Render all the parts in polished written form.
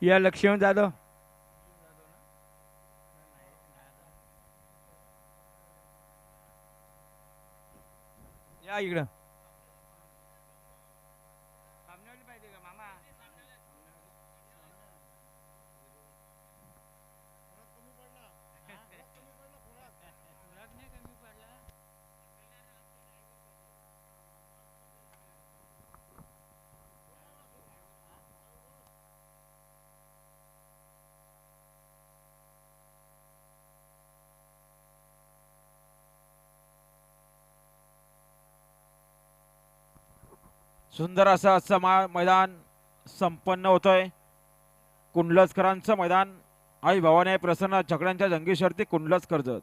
या लक्ष्मण जाधव या इकडं सुंदर असं मैदान संपन्न होतोय. कुंडलसकरांचं मैदान आई भवानी प्रसन्न छकड्यांच्या जंगी शर्ती कुंडलस कर्जत.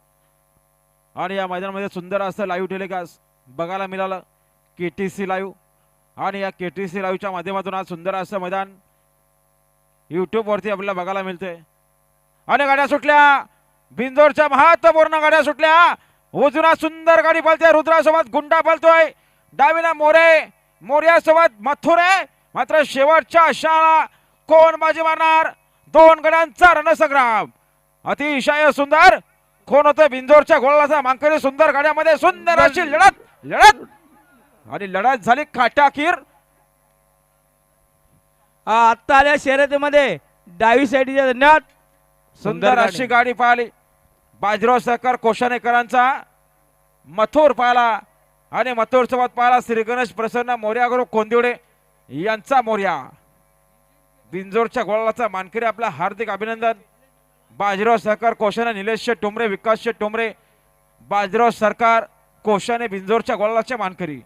आणि या मैदानामध्ये सुंदर असं लाईव्ह टेलिकास्ट बघायला मिळालं KTC लाईव्ह. आणि या KTC लाईव्हच्या माध्यमातून आज सुंदर असं मैदान यूट्यूबवरती आपल्याला बघायला मिळते. आणि गाड्या सुटल्या बिंदोरच्या महत्वपूर्ण गाड्या सुटल्या. उजूला सुंदर गाडी पळते रुद्रासोबत गुंडा पळतोय. डावीला मोर्यासोबत मथुरे. मात्र शेवटच्या अशाला कोण बाजी मारणार. दोन गड्यांचा रणसंग्राम अतिशय सुंदर. कोण होतं बिंदोरच्या गोळाचा मांकरी. सुंदर गाड्यामध्ये सुंदर अशी लढत आणि लढत झाली काटाकीर. आता आल्या शर्यतीमध्ये डावी साईडच्या धन्यवाद. सुंदर अशी गाडी पाहिली बाजीराव सरकार कोशानेकरांचा. मथुर पाहिला आणि मथुर सोबत पाहिला श्री गणेश प्रसन्न मोर्या गुरु कोंदिवडे यांचा मोर्या. बिंजोरच्या गोळाचा मानकरी आपला हार्दिक अभिनंदन. बाजीराव सरकार कोशाने निलेश टोमरे विकास टोमरे बाजीराव सरकार कोशाने बिंजोरच्या गोळाचे मानकरी.